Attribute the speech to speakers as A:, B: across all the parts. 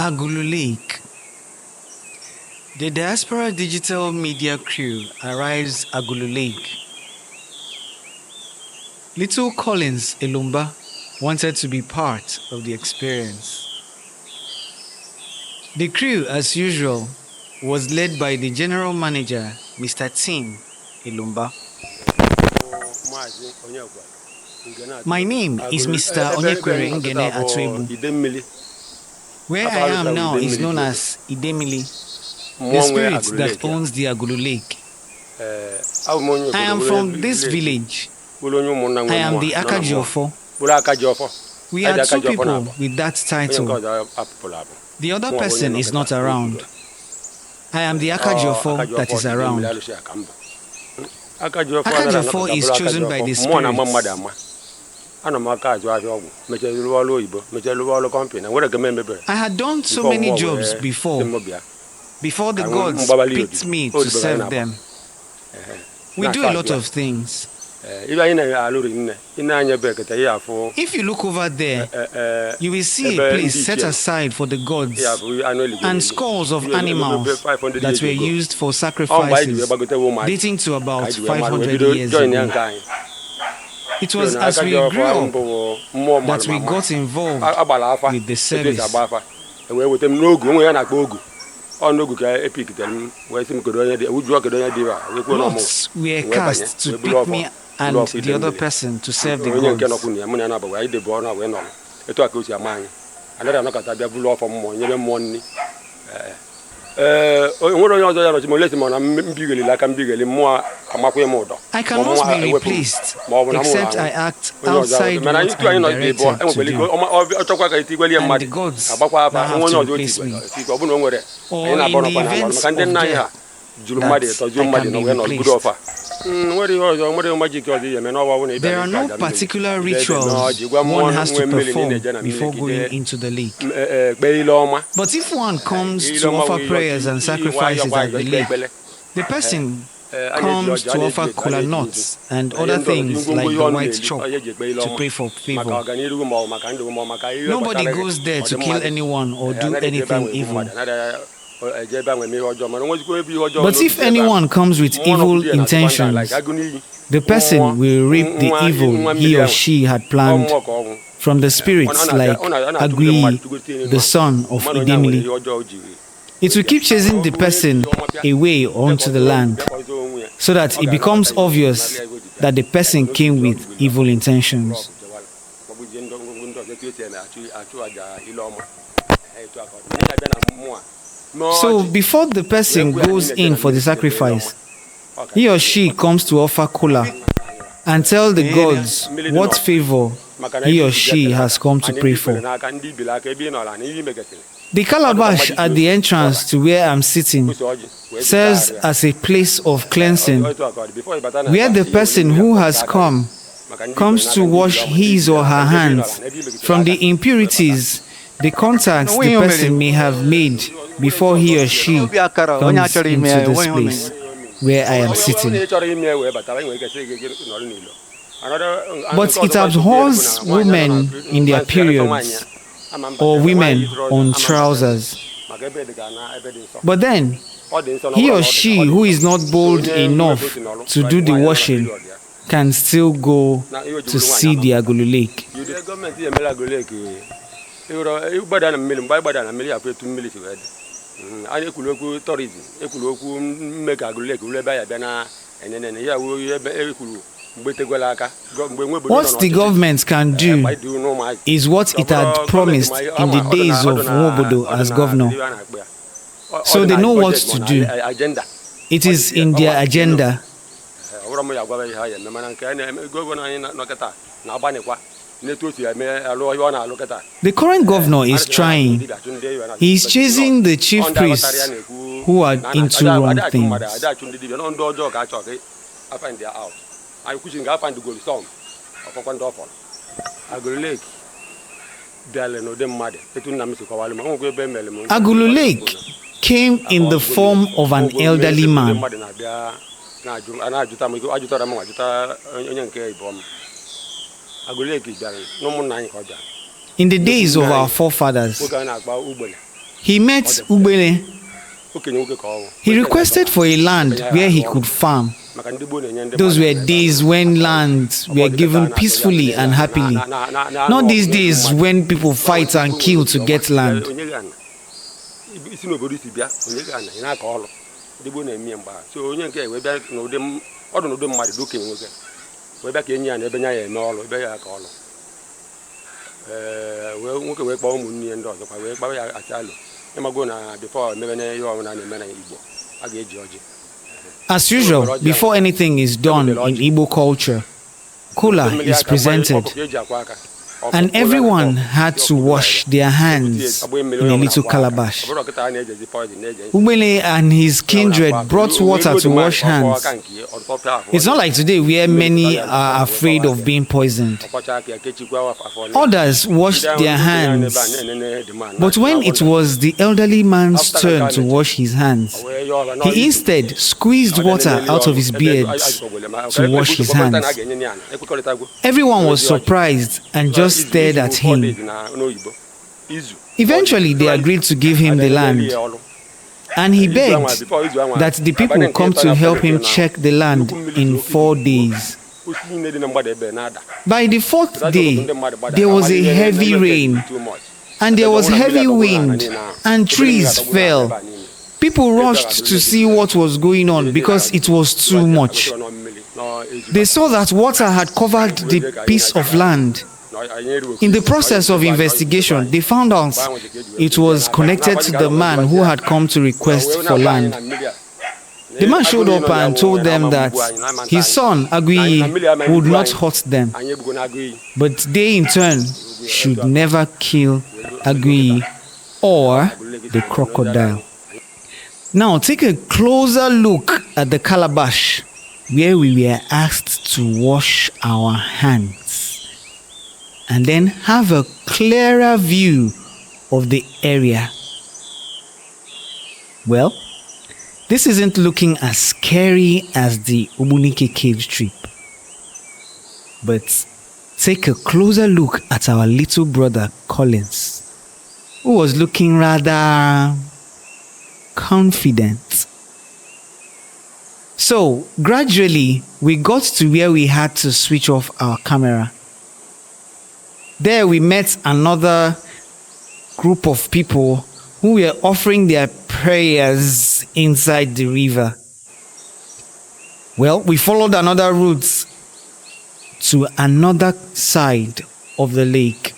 A: Agulu Lake. The Diaspora Digital Media crew arrives Agulu Lake. Little Collins Elumba wanted to be part of the experience. The crew, as usual, was led by the general manager, Mr. Tim Elumba. My name is Mr. Onyekwere Ngene Atuebu. Where I am now is known as Idemili, the spirit that owns the Agulu Lake. I am from this village. I am the Akajofo. We are two people with that title. The other person is not around. I am the Akajofo that is around. Akajofo is chosen by the spirits. I had done so many jobs before the gods picked me to serve them. We do a lot of things. If you look over there, you will see a place set aside for the gods and skulls of animals that were used for sacrifices dating to about 500 years ago. It was as we grew up that we got involved with the service. Lots were cast to pick me and the other person to serve the I cannot be replaced except I act outside what I'm directed to do. And the gods now have to replace me. Or in the events of death, that I can be replaced. There are no particular rituals one has to perform before going into the lake. But if one comes to offer prayers and sacrifices at the lake, the person comes to offer kola nuts and other things like the white chalk to pray for favor. Nobody goes there to kill anyone or do anything evil. But if anyone comes with evil intentions, the person will reap the evil he or she had planned from the spirits like Agulu, the son of Idemili. It will keep chasing the person away onto the land so that it becomes obvious that the person came with evil intentions. So before the person goes in for the sacrifice, he or she comes to offer kola and tell the gods what favor he or she has come to pray for. The calabash at the entrance to where I'm sitting serves as a place of cleansing, where the person who has comes to wash his or her hands from the impurities, the contacts the person may have made before he or she comes into this place where I am sitting. But it abhors women in their periods or women on trousers. But then, he or she who is not bold enough to do the washing can still go to see the Agulu Lake. What the government can do is what it had promised in the days of Nwobodo as governor. So they know what to do. It is in their agenda. The current governor is trying. He is chasing the chief priests who are into wrong things. Agulu Lake came in the form of an elderly man. In the days of our forefathers, he met Ubele. He requested for a land where he could farm. Those were days when lands were given peacefully and happily. Not these days when people fight and kill to get land. As usual, before anything is done in Igbo culture, kola is presented, and everyone had to wash their hands in a little calabash. Ubele and his kindred brought water to wash hands. It's not like today where many are afraid of being poisoned. Others washed their hands, but when it was the elderly man's turn to wash his hands, he instead squeezed water out of his beard to wash his hands. Everyone was surprised and just stared at him. Eventually, they agreed to give him the land, and he begged that the people come to help him check the land in 4 days. By the 4th day, there was a heavy rain, and there was heavy wind, and trees fell. People rushed to see what was going on because it was too much. They saw that water had covered the piece of land. In the process of investigation, they found out it was connected to the man who had come to request for land. The man showed up and told them that his son, Agulu, would not hurt them, but they in turn should never kill Agulu or the crocodile. Now take a closer look at the calabash where we were asked to wash our hands, and then have a clearer view of the area. Well, this isn't looking as scary as the Ubunike cave trip. But take a closer look at our little brother Collins, who was looking rather confident. So gradually we got to where we had to switch off our camera. There we met another group of people who were offering their prayers inside the river. Well, we followed another route to another side of the lake.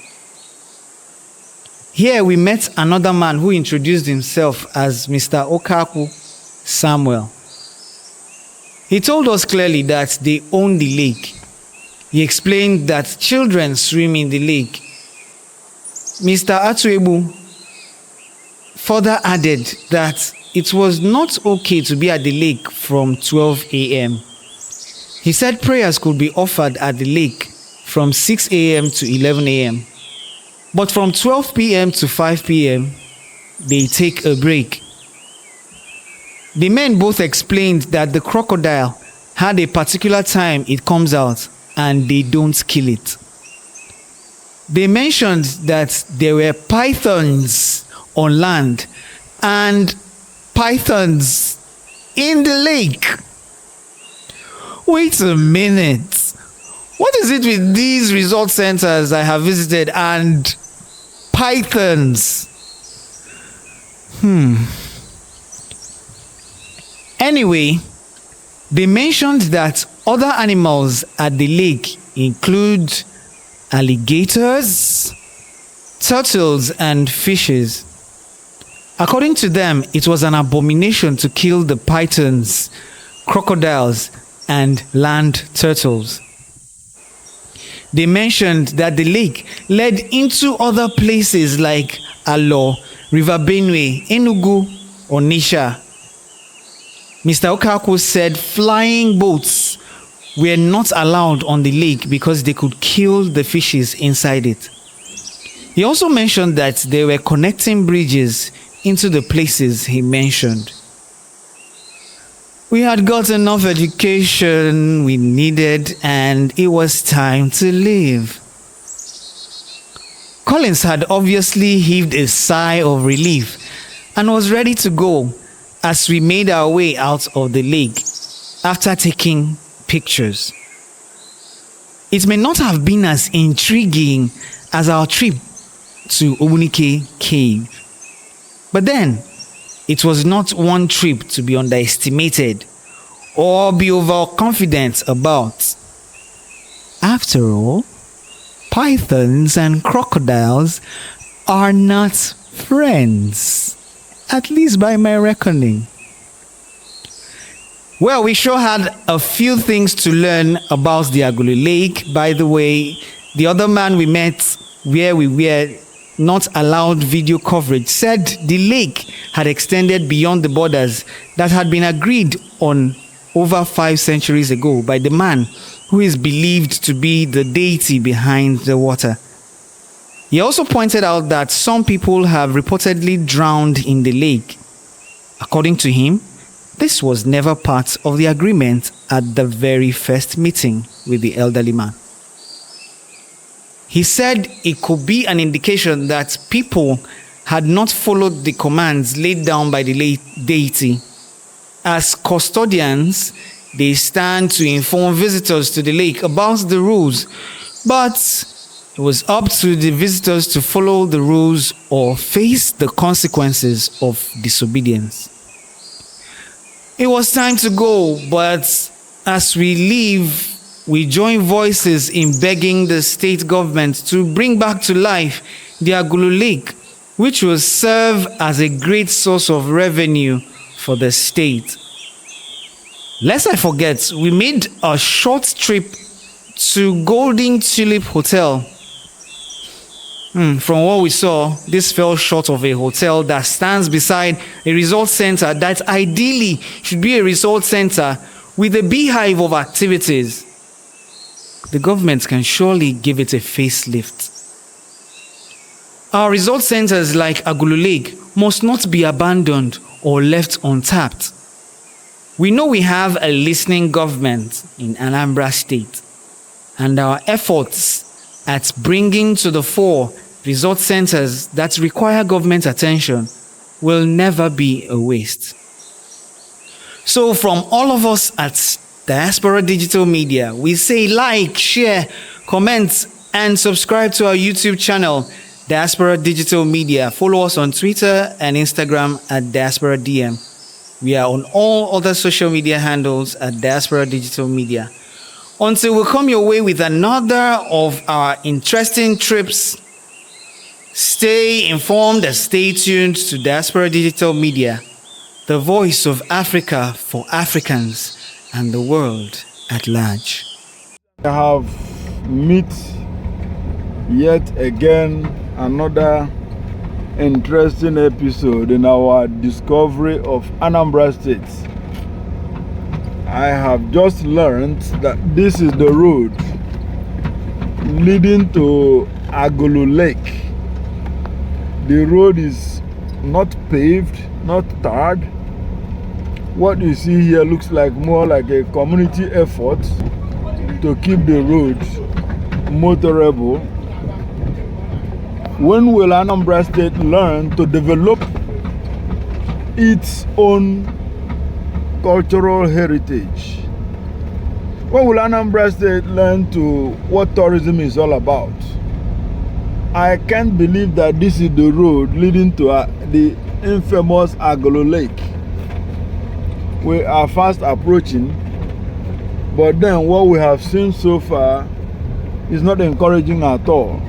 A: Here we met another man who introduced himself as Mr. Okaku Samuel. He told us clearly that they own the lake. He explained that children swim in the lake. Mr. Atuebu further added that it was not okay to be at the lake from 12 a.m. He said prayers could be offered at the lake from 6 a.m. to 11 a.m. But from 12 p.m. to 5 p.m., they take a break. The men both explained that the crocodile had a particular time it comes out and they don't kill it. They mentioned that there were pythons on land and pythons in the lake. Wait a minute. What is it with these resort centers I have visited and pythons? Anyway, they mentioned that other animals at the lake include alligators, turtles, and fishes. According to them, it was an abomination to kill the pythons, crocodiles, and land turtles. They mentioned that the lake led into other places like Alo, River Benue, Enugu, Onitsha. Mr. Okaku said flying boats were not allowed on the lake because they could kill the fishes inside it. He also mentioned that there were connecting bridges into the places he mentioned. We had got enough education we needed, and it was time to leave. Collins had obviously heaved a sigh of relief and was ready to go as we made our way out of the lake after taking pictures. It may not have been as intriguing as our trip to Obunike Cave, but then it was not one trip to be underestimated or be overconfident about. After all, pythons and crocodiles are not friends, at least by my reckoning. Well, we sure had a few things to learn about the Agulu Lake. By the way, the other man we met where we were not allowed video coverage said the lake had extended beyond the borders that had been agreed on over 5 centuries ago by the man who is believed to be the deity behind the water. He also pointed out that some people have reportedly drowned in the lake. According to him, this was never part of the agreement at the very first meeting with the elderly man. He said it could be an indication that people had not followed the commands laid down by the deity. As custodians, they stand to inform visitors to the lake about the rules, but it was up to the visitors to follow the rules or face the consequences of disobedience. It was time to go, but as we leave, we join voices in begging the state government to bring back to life the Agulu Lake, which will serve as a great source of revenue for the state. Lest I forget, we made a short trip to Golden Tulip Hotel. From what we saw, this fell short of a hotel that stands beside a resort center that ideally should be a resort center with a beehive of activities. The government can surely give it a facelift. Our resort centers like Agulu Lake must not be abandoned or left untapped. We know we have a listening government in Anambra State, and our efforts at bringing to the fore resort centers that require government attention will never be a waste. So from all of us at Diaspora Digital Media, we say like, share, comment, and subscribe to our YouTube channel, Diaspora Digital Media. Follow us on Twitter and Instagram at Diaspora DM. We are on all other social media handles at Diaspora Digital Media. Until we come your way with another of our interesting trips, stay informed and stay tuned to Diaspora Digital Media, the voice of Africa for Africans and the world at large.
B: I have met yet again another interesting episode in our discovery of Anambra State. I have just learned that this is the road leading to Agulu Lake. The road is not paved, not tarred. What you see here looks like more like a community effort to keep the road motorable. When will Anambra State learn to develop its own cultural heritage? When will Anambra State learn to what tourism is all about? I can't believe that this is the road leading to the infamous Agulu Lake. We are fast approaching, but then what we have seen so far is not encouraging at all.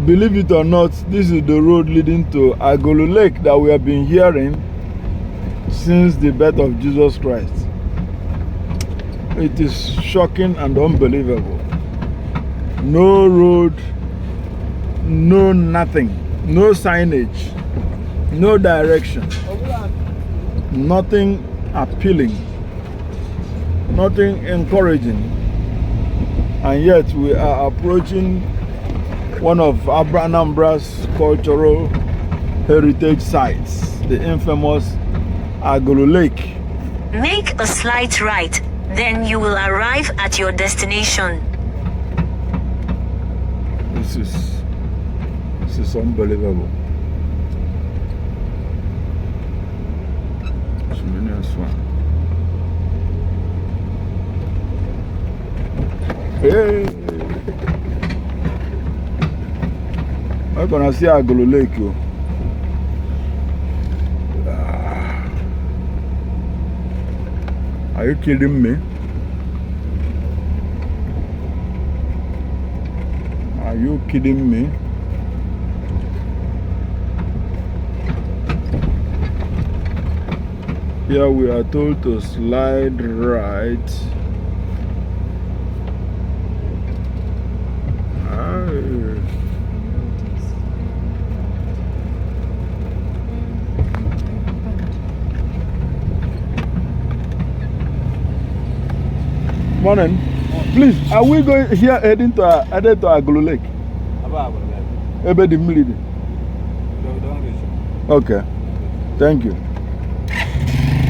B: Believe it or not, this is the road leading to Agulu Lake that we have been hearing since the birth of Jesus Christ. It is shocking and unbelievable. No road, no nothing, no signage, no direction, nothing appealing, nothing encouraging. And yet we are approaching one of Anambra's cultural heritage sites, the infamous Agulu Lake.
C: Make a slight right, then you will arrive at your destination.
B: This is unbelievable. Hey, I'm gonna see Agulu Lake. Are you kidding me? Are you kidding me? Here we are told to slide right. Morning. Please, are we going here heading to Agulu Lake? Ebe the middle. Okay. Thank you.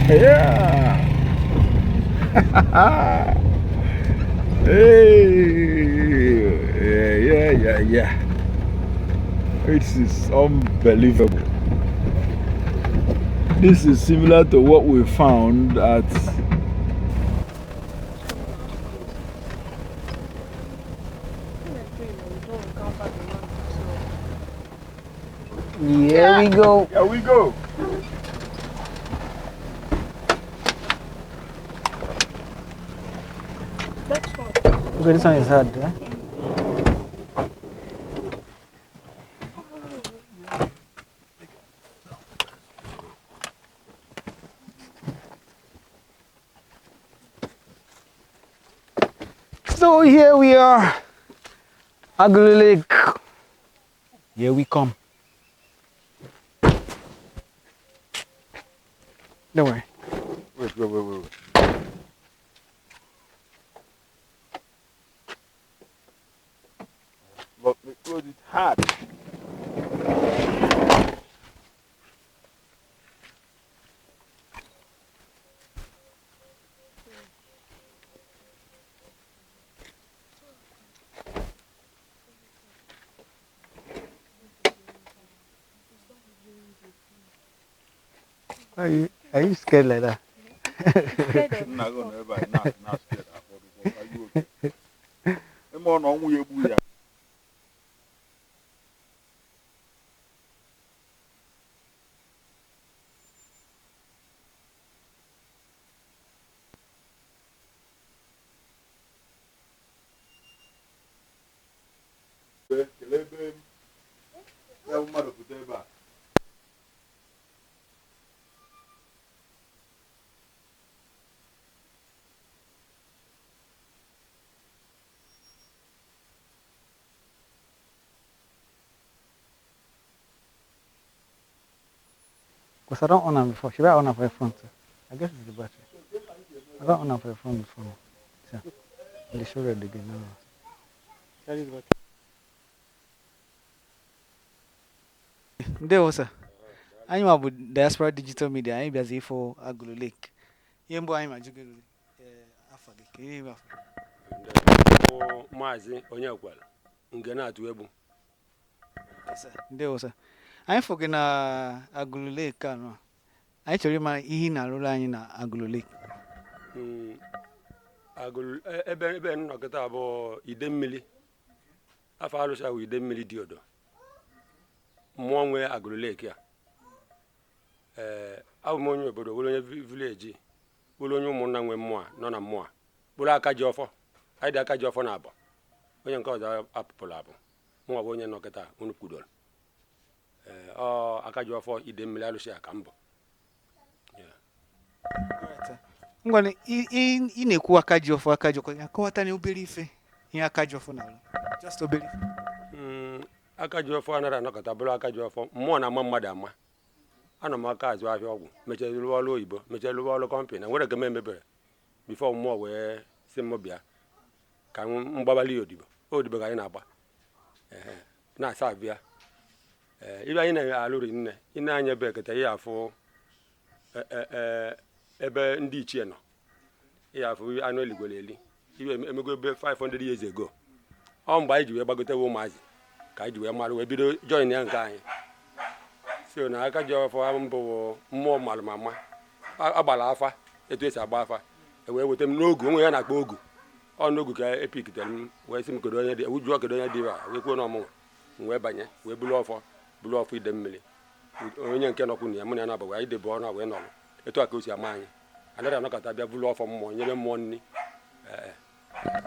B: Yeah. Hey. Yeah. It is unbelievable. This is similar to what we found at
A: Here we go.
B: Here we go.
A: Okay, this one is hard, eh? So here we are, Agulu Lake. Here we come. Don't worry.
B: Wait. But because it's hard.
A: Are you scared like that?
B: I'm not going to ever not scared of it. Are you okay? I'm on way.
A: Because I don't own them before. Should I own them for the front? I guess it's the battery. I don't own them for the front before. So, they show it again now. That is what. There was a. I'm about Diaspora Digital Media. I'm busy for Agulu Lake. Yembo I'm a juggle. Afalik.
D: Mazi Onyakwal. Ngana tuwebu.
A: There was a. I'm forgetting Agulu Lake. I told you my na rola na Agulu Lake.
D: Agulu ebe no kata abo idemmili. Afa alusha wi idemmili diodo. Mwanwe Agulu Lake ya. Awu monyo obodo wolonye village. Wolonye umunna nwe mwa no na mwa. Bula akaji ofo. Aide akaji ofo na abo. Onye nke ozo apụpụla abụ. Mwa bụ onye nọkịta unu kwudoro. Akaji ofo idemmili alushi aka mbọ.
A: Ngwane ị na-ekwu akaji ofo akọwata na obere ife ihe akaji ofo na just obere ife.
D: Akaji ofo anara anọkọta bụrụ akaji ofo mmụọ na ama mmadụ ama. Ana m aka azụ ahịa ọgwụ mechara lụọ ọrụ oyibo mechara lụọ ọrụ kọmpanị nwere ka m emebere bifo mmụọ wee si m bịa ka mgbabali odibo ka anyị na-agba na-asa abịa ibe anyị na-alụri nne ị na-anya ebe ekete ihe afụ ebe ndị ichie nọ ihe afụ anụ eligwere eli ibe emego ebe 500 years ago ọ mgbe anyị ji wee gbagotewe ụmụazị ka anyị ji wee marụ wee bido join ya nke anyị so na akaji ofo mbụ mmụọ malụmama agbala afa etu esi agba afa wee weta m n'ogu onwe ya na-akpọ ogu n'ogu ka epikitere m wee sị m kedu onye dị ujuo kedu onye dị ebe a wee kwuo na ọmụnwa wee banye wee bulu ọfọ ide mmiri onye nke nọkwu na ya mụ na ya na-aba wee idebe ọnụ wee nọrọ etu a ka o si ama anyị anaghị anọkọta bịa bulu ọfọ mmụọ nyebe mmụọ nri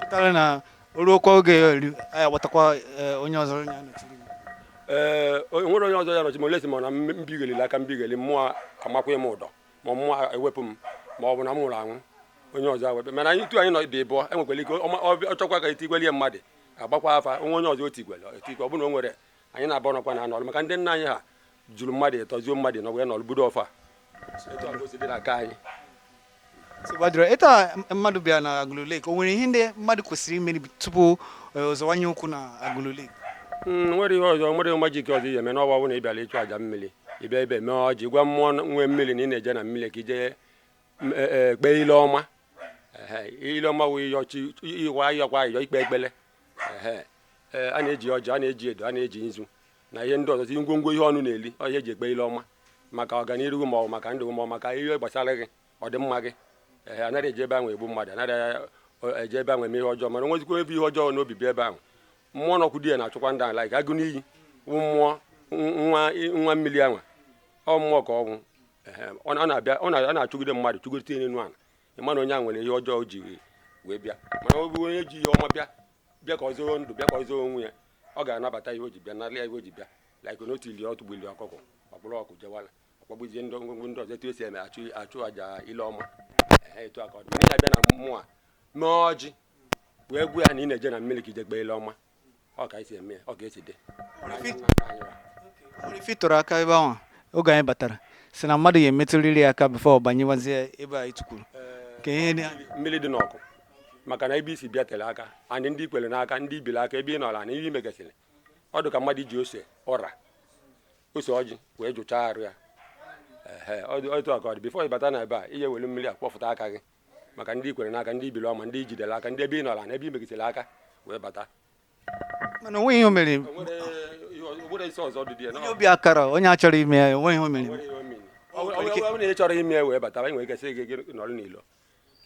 A: pụtara na oruokwa oge agbatakwa onye ọzọ onye anọchiri
D: nwere onye ọzọ ya nọchi ma olesi ma na mbigheli aka mbigheli mmụọ amakwa m ụdọ ma mmụọ ewepụ m ma ọ bụ na m nwụrụ anwụ onye ọzọ ewepụ mana anyị tu anyị nọ dị bụọ enwekwara ike ọ chọkwa ka etigweli mmadụ agbakwa afa onye ọzọ otigwele etikwe ọ bụ na o nwere anyị na-aba ọnọkwa na anọrụ maka ndị nna anyị ha juru mmadụ ịtọzuo mmadụ nọ wee nọrụ budo ọfa etu a gosi dị na aka anyị
A: ịta mmadụ bịa na Agulu Lake o nwere ihe ndị mmadụ kwesịrị ime tupu ọzọwanye ụkwụ na Agulu Lake?
D: Nwere ihe ọzọ nwere majik ọzọ ihe eme n'ọwa bụ na ị bịara ịchụ aja mmiri ịbịa ebe mee ọjị gwa mmụọ nwe mmiri na ị na-eje na mmiri ka ije kpee ile ọma ile ọma wụ ịwa ayọkwa ayọ ikpe ekpele a na-eji ọjị a na-eji edo a na-eji nzu na ihe ndị ọzọ ngwongwo ihe ọnụ na-eli ọhịa eji ekpe ile ọma maka ọganihu ma ọ maka ndụ ma ọ maka ihe gbasara gị ọdịmma gị anaghị eje ebe ahụ egbu mmadụ anaghị eje ebe ahụ eme ihe ọjọọ mana nwezikwa ebe ihe ọjọọ n'obi bịa ebe ahụ mmụọ nọkwu di ya na-achụkwa ndị ahụ like agụ n'iyi wụ mmụọ nwa mmiri anwa ọ mmụọ ka ọnwụ ọ na-achụgide mmadụ chụgide n'elu ala ịma na onye ahụ nwere ihe ọjọọ o ji wee bịa mana ọ bụ onye ji ihe ọma bịa ka ọ zụọ ndụ bịa ka ọ zụọ onwe ya ọ ga-anabata ihe o ji bịa narị ya ihe o ji bịa like n'otu ili ọtụgbili ọkụkọ ọkpụrụ ọkụ jewala ọkpọgbuzie ndị ngwongwo ndị ọzọ etu esi eme achụ aja ile ọma etu aka ọ dị mana bịa na mmụọ a mee ọjị wee gwu ya na ị na-eje na mmiri ka ije kpee ile ọma ọ ka esi eme ọ ga-esi dị
A: ife tụrụ aka ebe ahụ oge anyị batara si na mmadụ ya emetụrịrị aka bifo banyewazie ebe anyị tukwuru
D: mmiri dị n'ọkụ maka na ebe isi bịa tere aka anyị ndị ikwere n'aka ndị ibili aka ebe ị nọla na ihe imegasịrị ọ dị ka mmadụ iji ose ọjị wee jụchaa arụ ya otu aka ọ dị bifo ị bata na ebe a ihe were mmiri akpọfụta aka gị maka ndị ikwere n'aka ndị ibili ọma ndị ijidere aka ndị ebe ị nọla na ebe imegasịrị aka wee bata
A: mana onwe ihe o mere onye obi akara onye achọrọ ime ya onwe ihe o mere
D: onye chọrọ ime wee bata anyị nwere kesị gị nọrọ n'ilo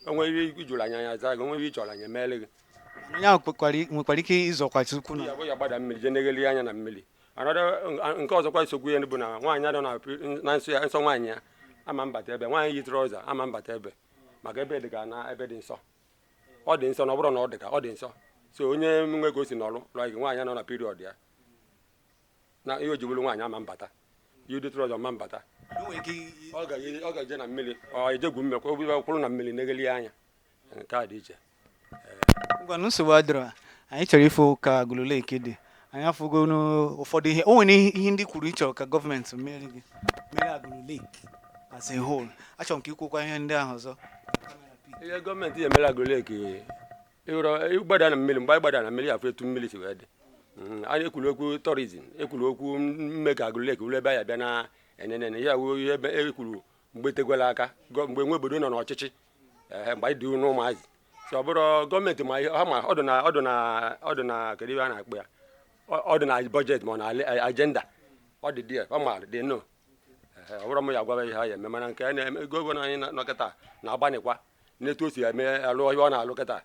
D: onwe ihe ijụrụ anya zaa gị onwe ihe ị chọrọ anya meele gị
A: onye ahụ nwekwara ike ịzọkwa Chukwu
D: ya bụ ya gbada mmiri je negheli anya na mmiri nke ọzọkwa isogwu ya bụ na nwaanyị adọ na nsọ nwaanyị ya ama mbata ebe nwaanyị yi trọza ama mbata ebe maka ebe dị ka na ebe dị nsọ ọ dị nsọ na ọ bụrụ na ọ dị ka ọ dị nsọ so onye nwe ka o si nọrụ lụọ gị nwaanyị nọ na period ya na ihe o ji bụrụ nwaanyị ama mbata yi dị trọza ma mbata ọ ga-eje na mmiri ọ ejegwu mmekwa obi kwụrụ na mmiri negheli anya nke a dị iche
A: ngwa nsogbu adịrọ anyị chọrọ ịfụ ka Agulu Lake dị anyị afụgo n'ụfọdụ ihe o nwere ihe ndị kwuru ịchọrọ ka gọọmenti mere Agulu Lake as a whole achọrọ m ka ikwukwa ihe ndị ahụ ọzọ
D: ihe gọọmenti ya mere Agulu Lake ịgbada na mmiri mgbe anyị gbada na mmiri afọ etu mmiri si wee dị anyị ekwuru okwu tourism ekwuru okwu mme ka Agulu Lake ụlọ ebe anyị bịa na enene ya wuo ihe ebe ekwuru mgbe tegwela aka mgbe nwe obodo nọ n'ọchịchị mgbe anyị dị n'ụmụazị si ọ bụrụ gọọmenti ma ha ma ọ dị na kedu ihe a na-akpọ ya ọ dị na bọjetị ma ọ na ajenda ọ dị dị ọ ma dị no ọ bụrụ m ya gwara ihe ha ya eme mana nke a na-eme gọvanọ anyị nọkịta na-agbanịkwa n'etu o si eme alụ ihe ọ na-alụ kịta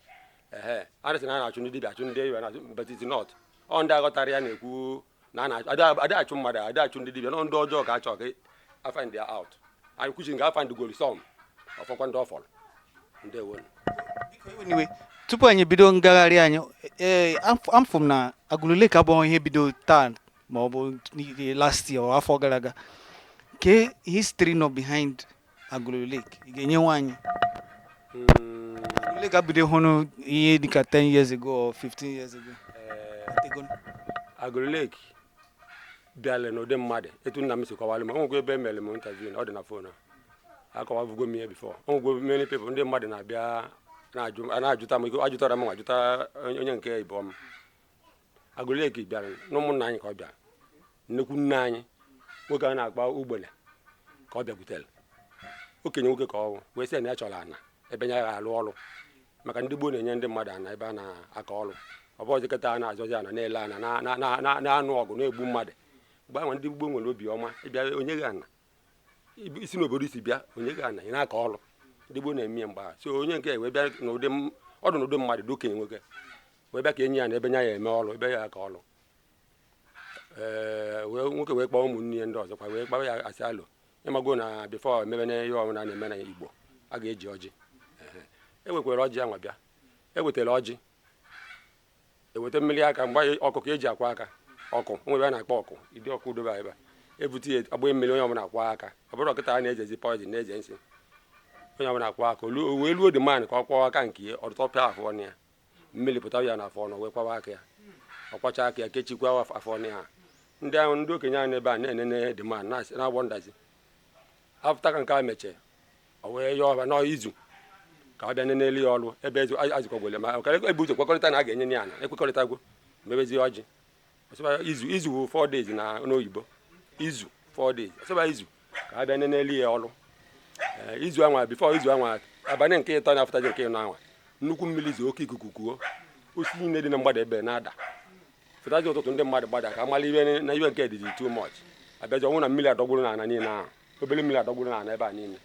D: a sị na a na-achụ ndị dibịa achụ ndị iwe na betiti nọt ọ ndị aghọtara ya na-ekwu na ada achụ mmadụ ada achụ ndị dibịa nọ ndị ọjọọ ka a chọọ ka afind their out anyị kwuchi nke afind gol som ọfọkwa ndị ọfọrọ ndewo
A: tupu anyị bido ngagharị anyị afọ m na Agulu Lake abụghị ihe bido taa ma ọ bụ last year or afọ gara aga ke history nọ behind Agulu Lake ị ga-enye nwaanyị Agulu Lake abido hụrụ ihe dịka 10 years ago or 15 years ago
D: Agulu Lake bịala n'ụdị mmadụ etu nna m si kọwalụ ma onwegwo ebe emere m interview ọ dị na fon akọwabugo m ihe bifo onwegwo many people ndị mmadụ na-abịa na-ajụta m ajụtara m ajụta onye nke ibe m Agulu Lake bịara n'ụmụnna anyị ka ọ bịa nnekwu nne anyị nwoke a na-akpa ugbene ka ọ bịakwutere okenye nwoke ka ọ wee sị na ya chọrọ ana ebe nya ga-alụ ọrụ maka ndị gboo na-enye ndị mmadụ ana ebe a na-aka ọrụ ọ bụghị kịta a na-azọzi ana na-ele ana na-anụ ọgụ na-egbu mmadụ mgbe ahụ ndị gboo nwere obi ọma ịbịa onye gị ana isi n'obodo isi bịa onye ga na ị na-aka ọrụ ndị gboo na-eme mgbe ha so onye nke wee bịa n'ụdị ọdụ n'ụdị mmadụ dị okenye nwoke wee bịa ka enyi ya na ebe nya ya eme ọrụ ebe ya aka ọrụ wee nwoke wee kpọọ ụmụnne ya ndị ọzọkwa wee kpawa ya asị alụ ịmago na bifọ emebe na ihe ọbụla na-eme na Igbo a ga-eji ọjị ewekwara ọjị ya nwa bịa ewetara ọjị eweta mmiri aka mgbe ọkụ ka eji akwa aka ọkụ nwebe a na-akpọ ọkụ ịdị ọkụ dobe ebe ebute ya agba mmiri onye ọbụla akwa aka ọ bụrụ ọkịta a na-ejezi poizin na-eje nsị onye ọbụla akwa aka wee luo dị man ka ọ kwọọ aka nke ya ọtọpịa afọ ọnụ ya mmiri pụta ya na afọ ọnụ wee kwawa aka ya ọkwacha aka ya kechikwa afọ ọnụ ya ndị ahụ ndị okenye ahụ n'ebe a na-enene dị man na-agbọ ndazi afụta ka nke a mechee o wee yọọ ọba n'izu ka ọ bịa nenele ya ọrụ ebe azụkwagwele ma ọkara ebe ụzọ kwekọrịta na a ga-enye ya na ekwekọrịtagwo mebezi ọjị izu bụ 4 days na n'oyibo izu 4 days ọsọba izu ka a bịa nenele ya ọrụ izu anwa bifọ izu anwa abalị nke ịtọ na-afụtazi nke ịnọ anwa nnukwu mmiri zo oke ikuku kuo osi niile dị na mgbada ebe na-ada fụtazi ụtụtụ ndị mmadụ gbada ka amala ibe na iwe nke dịzi too much abịazi ọnwụ na mmiri adọgburu n'ala niile ahụ obere mmiri adọgburu n'ala ebe a niile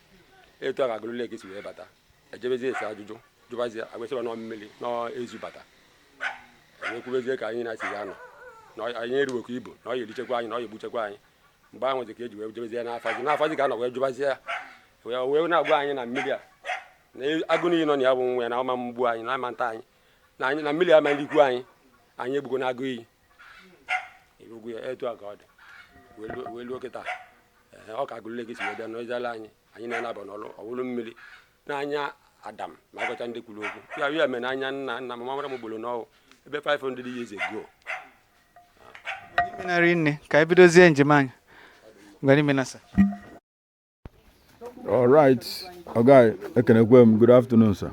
D: etu a ga Agulu Lake si wee bata ejebezi esi ajụjụ jụbazie agwesịba nọ mmiri n'ezu bata ekwubezie ka anyị na-esi ya nọ na anyị eriwekwa ibu na ọ ya erichekwa anyị na ọ ya egbuchekwa anyị mgbe ahụ ka eji wee jebezie n'afazi ka a nọ wee jụbazie ya wee na-agwa anyị na mmiri a na agụ niile nọ na ya bụ nwa ya na ọma mgbu anyị na ama nta anyị na mmiri ama likwu anyị egbugo na agụ iyi egbugo ya etu a ka ọ dị wee luo kịta ọ ka Agulu Lake si wee bịa n'oziala anyị na-anaba n'ọrụ ọwụlụ mmiri n'anya Adam ma agọcha ndị kwuru okwu ya mere n'anya nna mara m gbolo n'ọwụ ebe 500 years ago
A: Narị nne ka ebidozie njem anyị ngwani menasa.
B: All right, okay, ekenekwe m. Good afternoon, sir.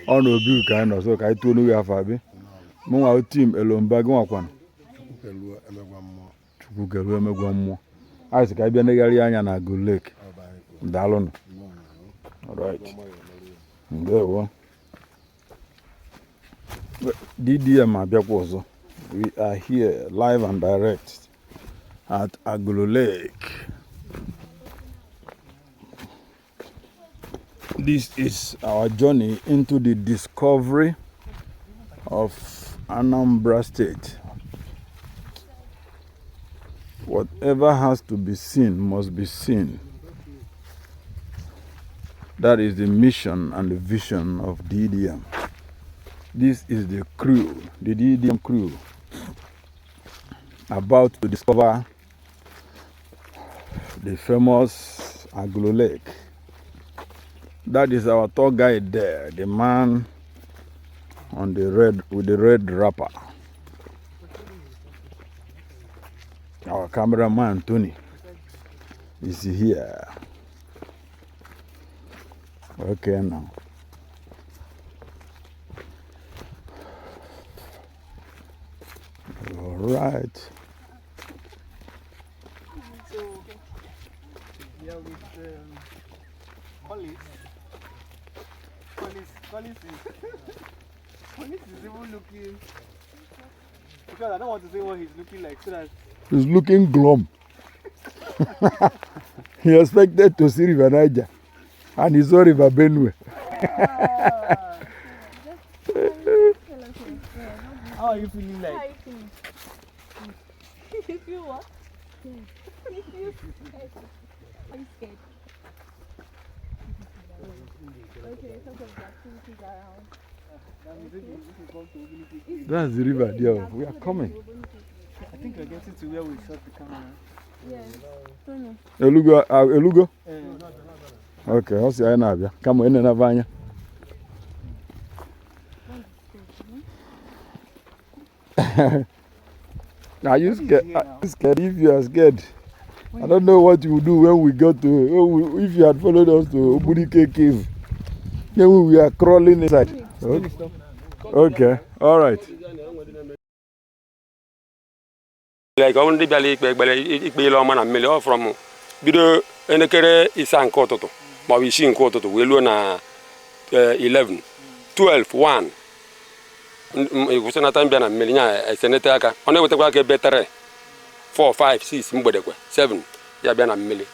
B: Ọ na obi ka anyị nọ so ka anyị tuo n'uwe afọ abi mụ nwa team Elomba gị nwakwana Chukwu kelu emegwa mmụọ anyị sị ka anyị bịa negharị anya na Agulu Lake. Daalụnụ. All right. Ndewo. DDM abịakwa ọzọ. We are here live and direct at Agulu Lake. This is our journey into the discovery of Anambra State. Whatever has to be seen must be seen. That is the mission and the vision of DDM. This is the crew, the DDM crew, about to discover the famous Agulu Lake. That is our tour guide there, the man on the red with the red wrapper. Our cameraman Tony is here. Okay now. All right.
A: So we are with Collis is even looking, because I don't want to say what he's looking like so that
B: He's looking glum. He expected to see River Niger, and he saw River Benue.
A: How are you feeling like?
E: How are you feeling? You feel what? You feel scared. Are you scared? Okay, some of the activities around.
B: That's the river there. We are coming.
A: I think we're getting to where we shot the camera.
E: Yes. Tony.
B: Elugo, Elugo? Okay, I'll see you now. Come on, in Vanya. Are you scared? If you are scared, I don't know what you will do when we go to. If you had followed us to Ubudike Cave, then we are crawling inside. Okay, all right.
D: Like I only bịala ikpe ile ọma na mmiri ọ from bido elekere isa nke ụtụtụ ma ọ bụ isi nke ụtụtụ wee luo na 11 12 1 kwụsịnata mbịa na mmiri nya esenete aka ọ na-ewetakwa aka ebe 3 4 5 6 mgbedekwe 7 ya bịa na mmiri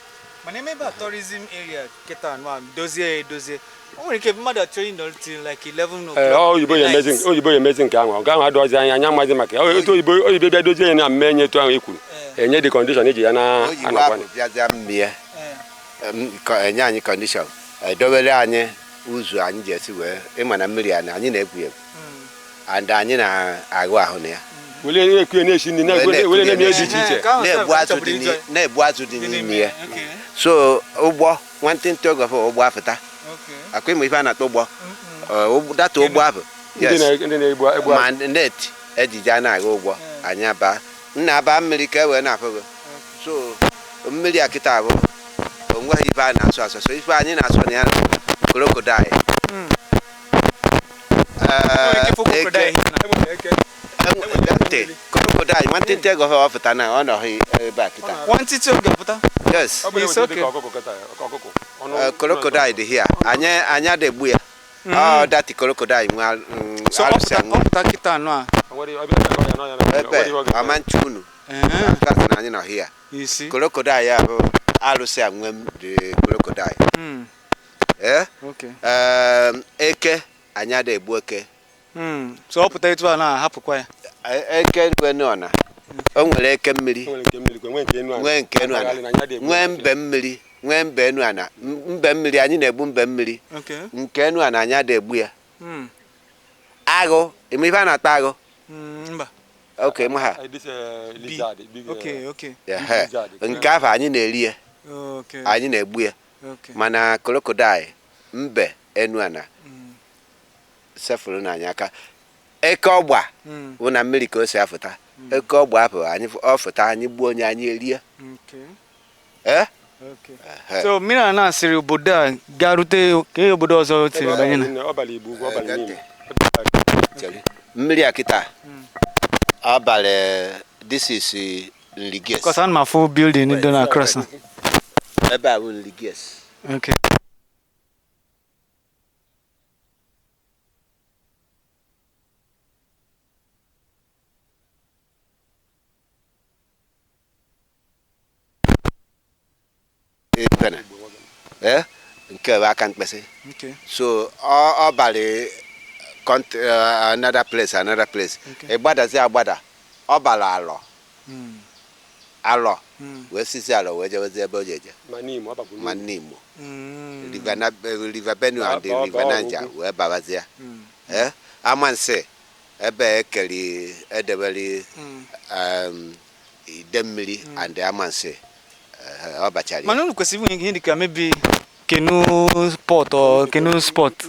A: My name is tourism area. Ketan, dozie. Only keep mother train until like 11 o'clock.
D: Oh, you boy amazing. Oh, you boy amazing. Gang, dozi anya mazi make. Oh, you boy bia dozie na menye to an eku. Enye the condition eji na
F: anakwa. Bia za mmie. Enya anyị condition. Dobele anyị uzu anyị jesi we. Ịma na mmiri anyị na-egwu egwu. And anyị na-agụ ahụ na ya.
D: Wele eku na esi ni na wele na eji chiche.
F: Na-ebu azụ dị n'ime ya. So ụgbọ nwantịntị oge fọ ụgbọ afụta. Akwa ịmụ ife a na-atụ ụgbọ. Data ụgbọ ahụ. Yes. Ma net ejije a na-aga ụgbọ anyị aba. Nna aba mmiri ka e wee na-afụgo. So mmiri a kịta abụ onweghị ife a na-asụ. So ife anyị na-asụ na ya crocodile. Crocodile, one thing take off the na on back.
A: One thing to
F: yes.
A: It's okay.
F: Crocodile here. Anya de buya. Oh, that crocodile.
A: So that kita no.
F: Amanchunu. That's na here.
A: You see.
F: Crocodile ya alu se angwem de crocodile. Eh?
A: Okay.
F: Eke anya de bueke.
A: So potato na hapu kwa ya.
F: Eke nwenona. Onwere eke mmiri. Nwe nke nu ana. Nwe mbe mmiri. Nwe mbe nu ana. Mbe mmiri anyị na-egbu mbe mmiri.
A: Okay.
F: Nke nu ana anya de egbu ya. Agụ, imifa na tago.
A: Mba.
F: Okay, maha.
D: Lizard.
A: Okay.
F: Yeah. Nke afa anyị na-eri ya.
A: Okay.
F: Anyị na-egbu ya.
A: Okay.
F: Mana crocodile mbe enu ana. Sefuru na anya aka. Eke ọgba una mmiri ka o si afụta. Eke ọgba apụ anyị ọfụta anyị gbuo onye anyị erie.
A: Okay.
F: Eh?
A: Okay. So mina na asịrị obodo a garute ka obodo ọzọ tiri banye na.
D: Ọbalị Igbo, ọbalị Nimo.
F: Mmiri a kita. Abalị this is Nliges.
A: Because I'm a full building in Dona Cross.
F: Ebe a bụ Nliges.
A: Okay.
F: Nke ba kan kpese.
A: Okay.
F: So ọbalị another place. Egbadazi agbada. Ọbala alọ. Alọ. Wee sisi alọ wee jewezi ebe o jeje. Manimo. River Benue and River Niger wee babazi ya. Amanse ebe ekeli edebeli idemmiri and amanse ọbachari.
A: Mana unu kwesịrị ihe dịka maybe canoe sport or canoe sport.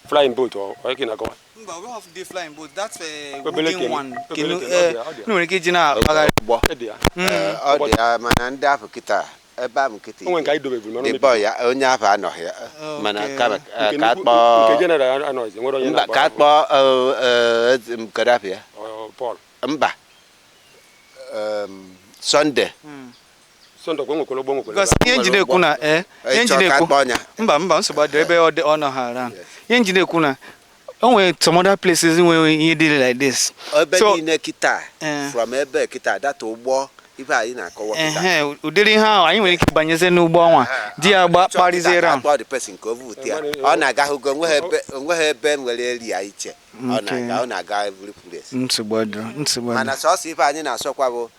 D: Flying boat or na go.
A: But we have the flying boat. That's a wooden one. Canoe. No, we can't na.
F: Ọ dị mana ndị afọ kịta ebe a m kịta. The boy onye afọ anọghị mana ka akpọ Kadafia.
D: Paul.
F: Mba. Sunday.
A: Because engineer kuna engineer mba nsogbu dị ebe ọ nọ ha around. Engineer kuna onwe some other places where you did like this.
F: So kita from ebe kita that ụgbọ ife anyị na-akọwa kita.
A: Udiri ha anyị nwere ike banyeze n'ụgbọ nwa di agba kparizie round.
F: The person ka ovu ya. Ọ na-aga hugo onwe ebe nwere eri ya iche. Ọ na-aga every place.
A: Nsogbu.
F: Mana sọsọ ife anyị na-asọkwa bụ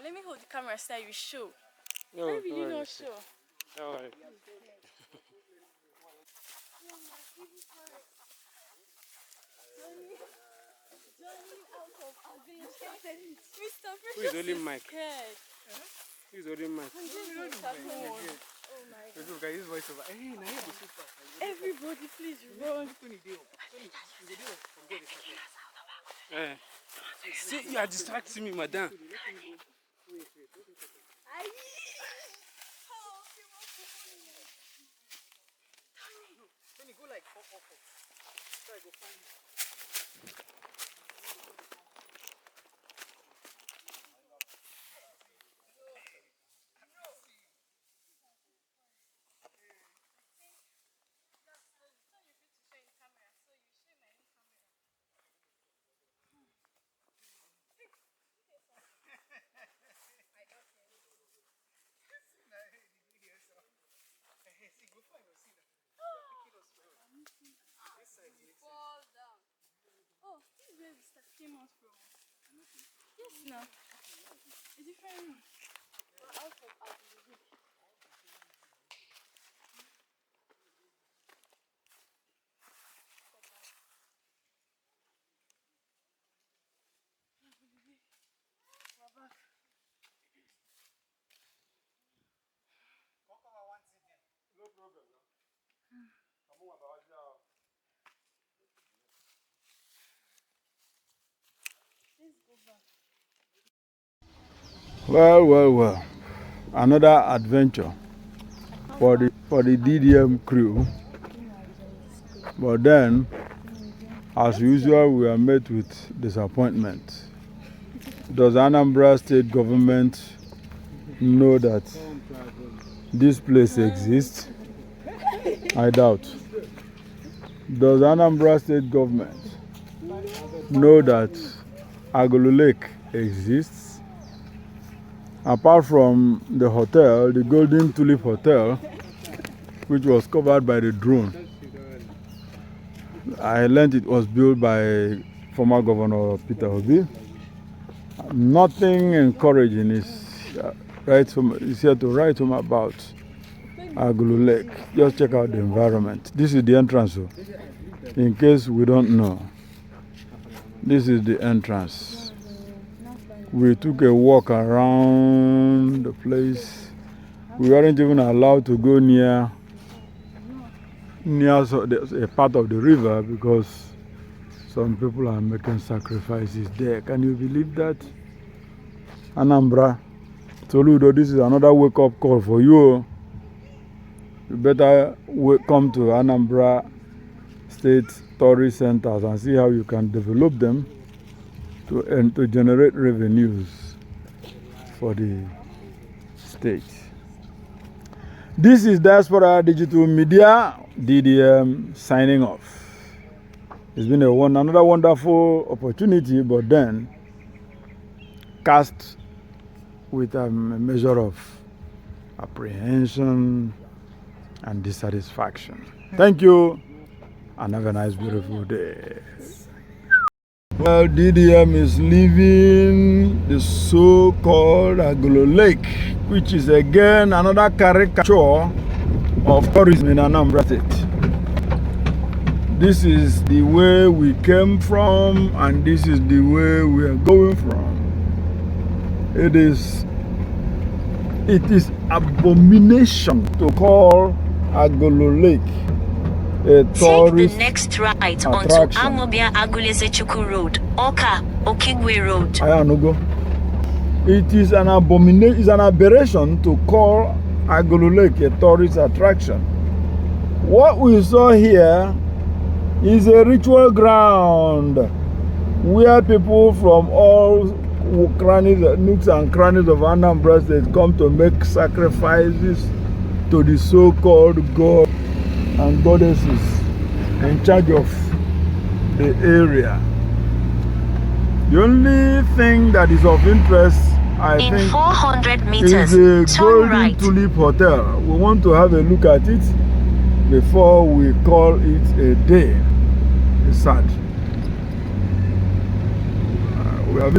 E: Let me hold the camera so you show. No, why will you not show?
D: No worries.
E: Who is holding mic?
D: Who is holding mic?
E: Oh my God. Everybody please run.
G: See, you are distracting me, madam. Go like 4. Try go find him.
E: came out from. Yes, now. A different room. We're out of Agulu. We're back.
D: No problem. Come on, about now.
E: Let's go back.
B: Well. Another adventure for the DDM crew. But then, as usual, we are met with disappointment. Does Anambra State government know that this place exists? I doubt. Does Anambra State government know that Agulu Lake exists? Apart from the hotel, the Golden Tulip Hotel, which was covered by the drone, I learned it was built by former Governor Peter Obi. Nothing encouraging is here to write home about Agulu Lake. Just check out the environment. This is the entrance, in case we don't know. This is the entrance. We took a walk around the place. We weren't even allowed to go near a part of the river because some people are making sacrifices there. Can you believe that? Anambra, Toludo, this is another wake-up call for you. You better come to Anambra State tourist centers and see how you can develop them to generate revenues for the state. This is Diaspora Digital Media, DDM, signing off. It's been another wonderful opportunity, but then cast with a measure of apprehension and dissatisfaction. Thank you, and have a nice, beautiful day. Well, DDM is leaving the so-called Agulu Lake, which is again another caricature of tourism in Anambra State. This is the way we came from, and this is the way we are going from. It is abomination to call Agulu Lake a
C: Take the next right onto Amobia Agulezechuku Road, Oka Okigwe Road.
B: It is an abomination, it's an aberration to call Agulu Lake a tourist attraction. What we saw here is a ritual ground where people from all nooks and crannies of Anambra State come to make sacrifices to the so-called God and goddesses in charge of the area. The only thing that is of interest, I think,
C: 400 meters,
B: is the Golden
C: right.
B: Tulip Hotel. We want to have a look at it before we call it a day. It's sad. We are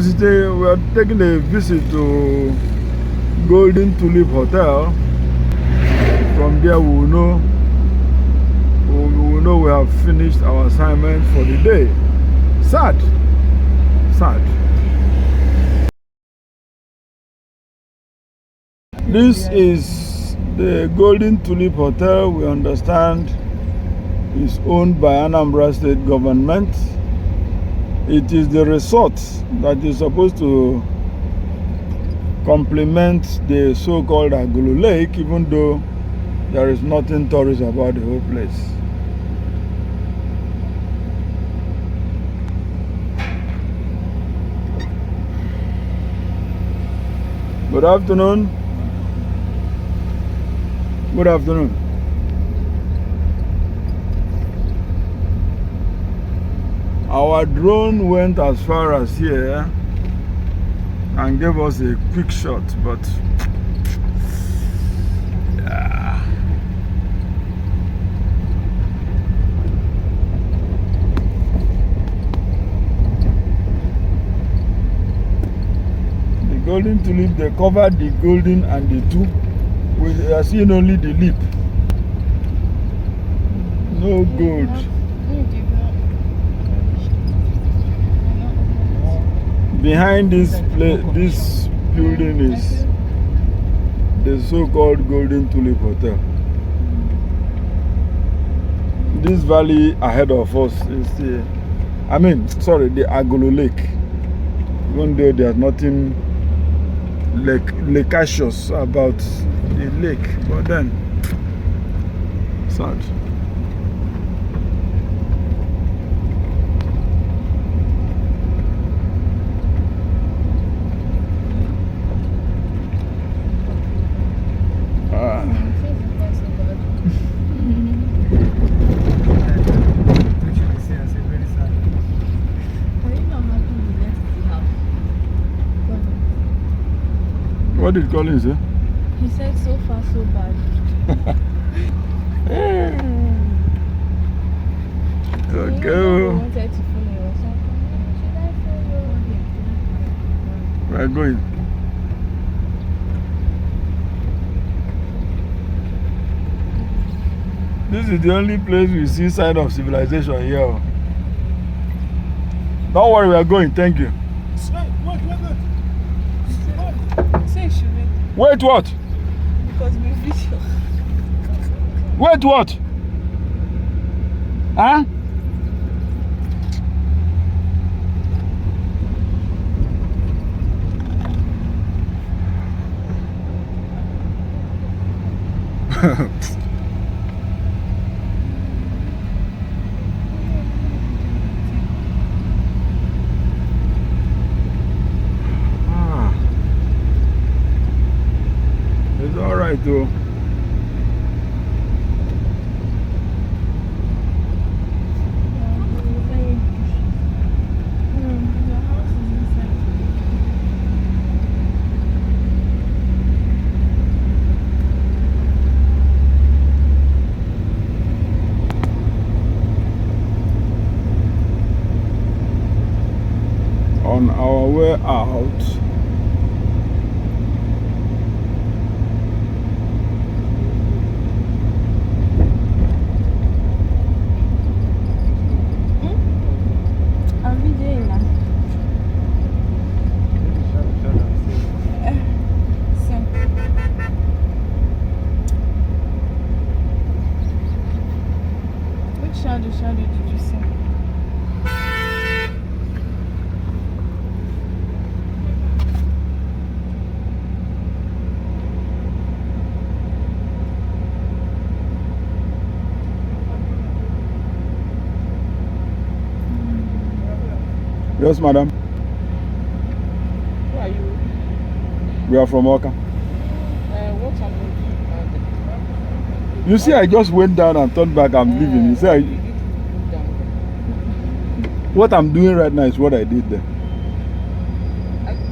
B: taking a visit to Golden Tulip Hotel. From there we will know we have finished our assignment for the day. Sad. This is the Golden Tulip Hotel. We understand is owned by Anambra State government. It is the resort that is supposed to complement the so-called Agulu Lake, even though there is nothing tourist about the whole place. Good afternoon. Good afternoon. Our drone went as far as here and gave us a quick shot, but yeah. Golden tulip, they covered the golden and the tube. We are seeing only the lip. No gold. Behind this building is the so-called Golden Tulip Hotel. This valley ahead of us is the Agulu Lake. Even though there's nothing lacacious about the lake, but then sad. What did Colin say?
E: He said so far so bad.
B: Okay.
E: Wanted to follow or something. Should I follow him?
B: We're going. This is the only place we see sign of civilization here. Don't worry, we are going. Thank you. Wait, what?
E: Because we video.
B: Wait, what? Huh? It's all right though. On our way out,
E: I'm videoing now. Which shadow did you see?
B: yes, madam.
G: Who are you?
B: We are from Oka.
G: What happened?
B: You see, I just went down and turned back. I'm leaving. You see, what I'm doing right now is what I did there.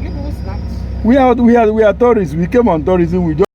G: You people snapped.
B: We are tourists. We came on tourism. We just